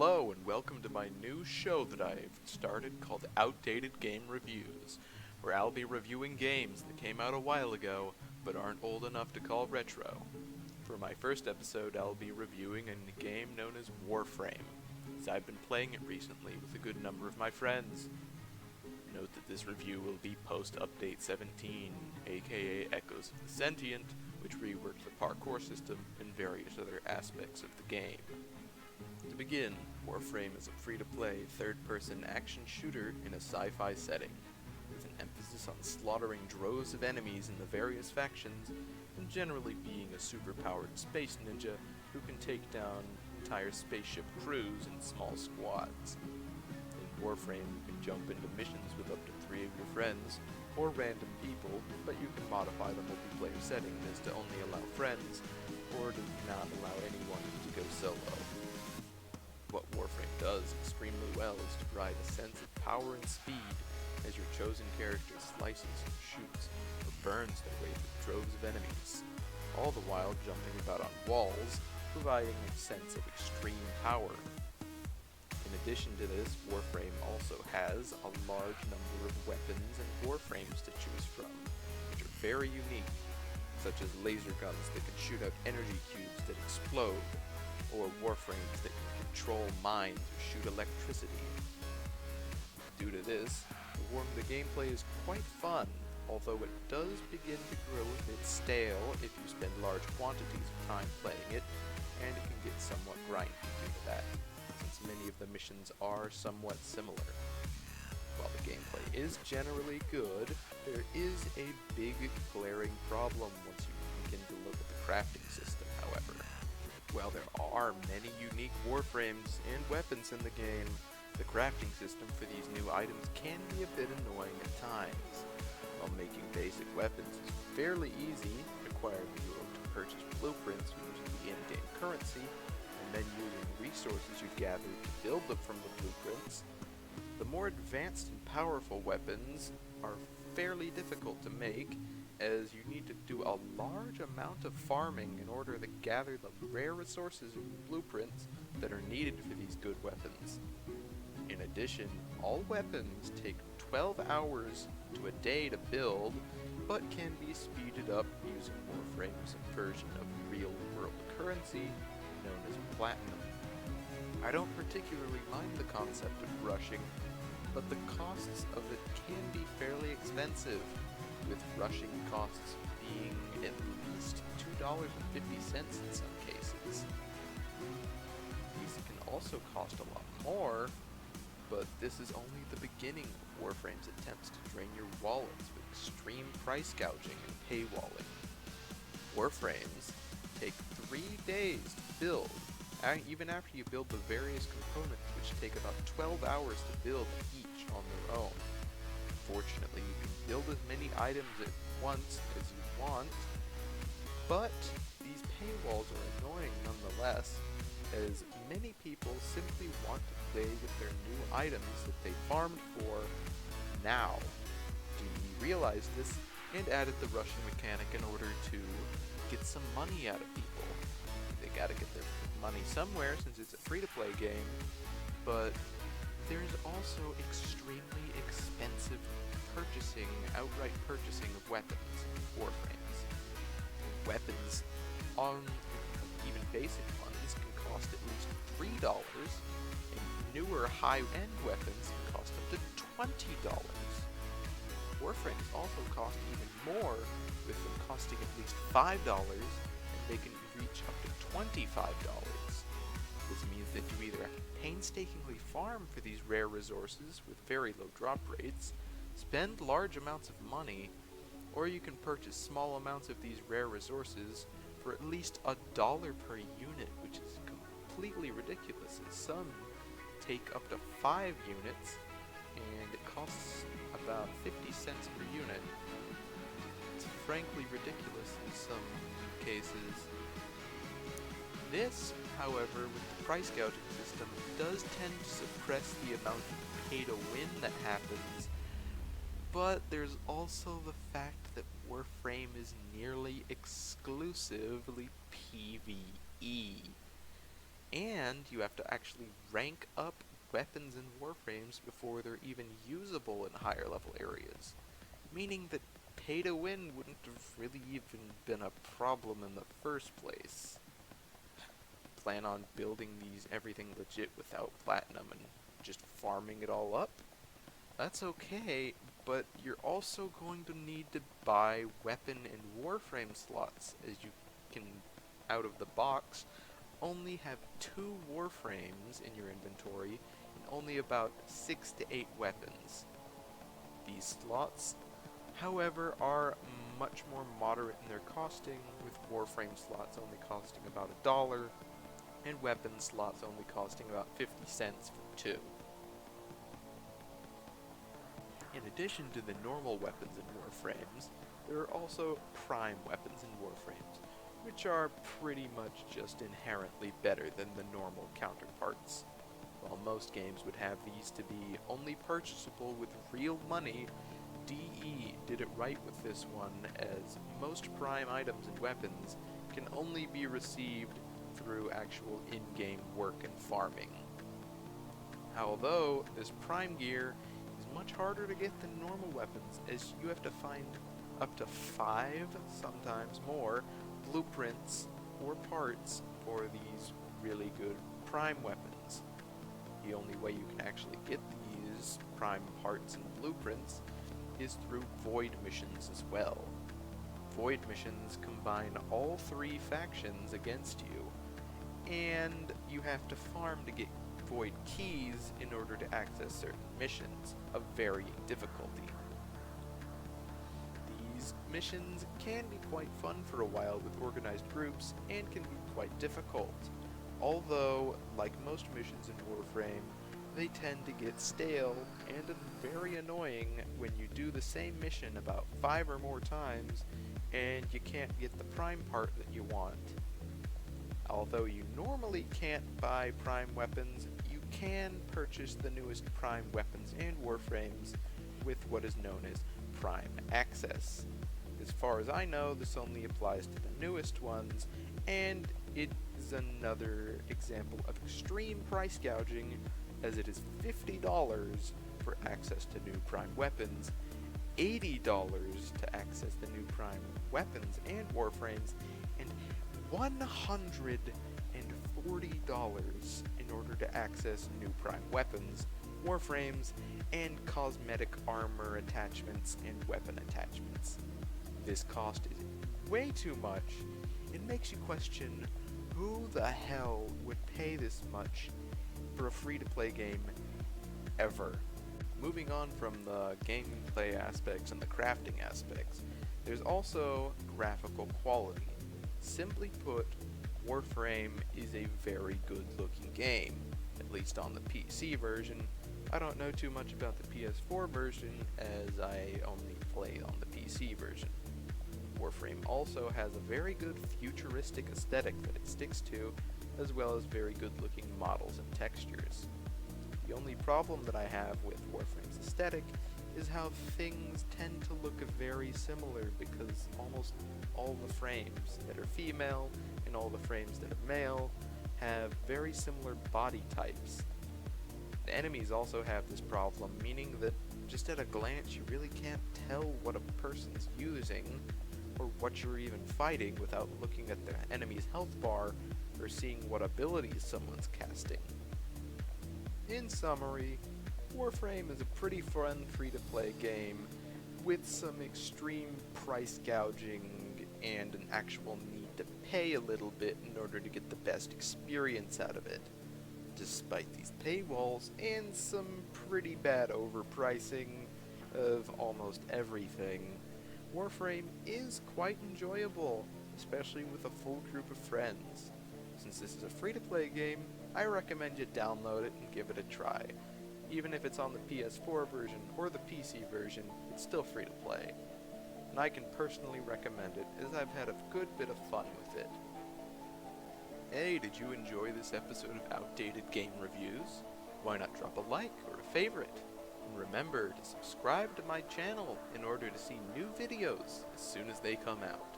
Hello and welcome to my new show that I've started called Outdated Game Reviews, where I'll be reviewing games that came out a while ago but aren't old enough to call retro. For my first episode, I'll be reviewing a game known as Warframe, as I've been playing it recently with a good number of my friends. Note that this review will be post-update 17, aka Echoes of the Sentient, which reworked the parkour system and various other aspects of the game. To begin, Warframe is a free-to-play, third-person action shooter in a sci-fi setting, with an emphasis on slaughtering droves of enemies in the various factions, and generally being a super-powered space ninja who can take down entire spaceship crews in small squads. In Warframe, you can jump into missions with up to 3 of your friends, or random people, but you can modify the multiplayer setting as to only allow friends, or to not allow anyone to go solo. What Warframe does extremely well is to provide a sense of power and speed as your chosen character slices, shoots, or burns their way through droves of enemies, all the while jumping about on walls, providing a sense of extreme power. In addition to this, Warframe also has a large number of weapons and warframes to choose from, which are very unique, such as laser guns that can shoot out energy cubes that explode, or warframes that can control mines or shoot electricity. Due to this, the gameplay is quite fun, although it does begin to grow a bit stale if you spend large quantities of time playing it, and it can get somewhat grindy due to that, since many of the missions are somewhat similar. While the gameplay is generally good, there is a big glaring problem once you begin to look at the crafting system, however. While there are many unique warframes and weapons in the game, the crafting system for these new items can be a bit annoying at times. While making basic weapons is fairly easy, requiring you to purchase blueprints using the in-game currency, and then using resources you gather to build them from the blueprints, the more advanced and powerful weapons are fairly difficult to make, as you need to do a large amount of farming in order to gather the rare resources and blueprints that are needed for these good weapons. In addition, all weapons take 12 hours to a day to build, but can be speeded up using Warframe's version of real-world currency known as platinum. I don't particularly mind the concept of rushing, but the costs of it can be fairly expensive, with rushing costs being at least $2.50 in some cases. These can also cost a lot more, but this is only the beginning of Warframe's attempts to drain your wallets with extreme price gouging and paywalling. Warframes take 3 days to build, even after you build the various components, which take about 12 hours to build each on their own. Fortunately, you can build as many items at once as you want, but these paywalls are annoying nonetheless, as many people simply want to play with their new items that they farmed for now. DE realized this and added the rushing mechanic in order to get some money out of people. They gotta get their money somewhere since it's a free-to-play game, but there's also extremely expensive outright purchasing of weapons in Warframes. Weapons, on even basic ones, can cost at least $3, and newer high-end weapons can cost up to $20. Warframes also cost even more, with them costing at least $5, and they can reach up to $25. This means that you either have to painstakingly farm for these rare resources with very low drop rates, spend large amounts of money, or you can purchase small amounts of these rare resources for at least $1 per unit, which is completely ridiculous, as some take up to 5 units, and it costs about 50 cents per unit. It's frankly ridiculous in some cases. This, however, with the price gouging system, does tend to suppress the amount of pay-to-win that happens, but there's also the fact that Warframe is nearly exclusively PvE. And you have to actually rank up weapons in Warframes before they're even usable in higher level areas, meaning that pay to win wouldn't have really even been a problem in the first place. Plan on building these everything legit without platinum and just farming it all up? That's okay, but you're also going to need to buy weapon and Warframe slots, as you can, out of the box, only have 2 Warframes in your inventory and only about 6 to 8 weapons. These slots, however, are much more moderate in their costing, with Warframe slots only costing about $1, and weapon slots only costing about 50 cents for 2. In addition to the normal weapons in Warframes, there are also prime weapons in Warframes, which are pretty much just inherently better than the normal counterparts. While most games would have these to be only purchasable with real money, DE did it right with this one, as most prime items and weapons can only be received through actual in-game work and farming. Although this prime gear is much harder to get than normal weapons, as you have to find up to 5, sometimes more, blueprints or parts for these really good prime weapons. The only way you can actually get these prime parts and blueprints is through void missions as well. Void missions combine all 3 factions against you, and you have to farm to get void keys in order to access certain missions of varying difficulty. These missions can be quite fun for a while with organized groups and can be quite difficult, although, like most missions in Warframe, they tend to get stale and very annoying when you do the same mission about 5 or more times and you can't get the prime part that you want. Although you normally can't buy prime weapons, you can purchase the newest prime weapons and Warframes with what is known as Prime Access. As far as I know, this only applies to the newest ones, and it is another example of extreme price gouging, as it is $50 for access to new prime weapons, $80 to access the new prime weapons and Warframes, and $140 in order to access new prime weapons, Warframes, and cosmetic armor attachments and weapon attachments. This cost is way too much. It makes you question who the hell would pay this much for a free-to-play game ever. Moving on from the gameplay aspects and the crafting aspects, there's also graphical quality. Simply put, Warframe is a very good-looking game, at least on the PC version. I don't know too much about the PS4 version, as I only play on the PC version. Warframe also has a very good futuristic aesthetic that it sticks to, as well as very good-looking models and textures. The only problem that I have with Warframe's aesthetic is how things tend to look very similar, because almost all the frames that are female and all the frames that are male have very similar body types. The enemies also have this problem, meaning that just at a glance you really can't tell what a person's using or what you're even fighting without looking at the enemy's health bar or seeing what abilities someone's casting. In summary, Warframe is a pretty fun free-to-play game with some extreme price gouging and an actual need to pay a little bit in order to get the best experience out of it. Despite these paywalls and some pretty bad overpricing of almost everything, Warframe is quite enjoyable, especially with a full group of friends. Since this is a free-to-play game, I recommend you download it and give it a try. Even if it's on the PS4 version or the PC version, it's still free to play. And I can personally recommend it, as I've had a good bit of fun with it. Hey, did you enjoy this episode of Outdated Game Reviews? Why not drop a like or a favorite? And remember to subscribe to my channel in order to see new videos as soon as they come out.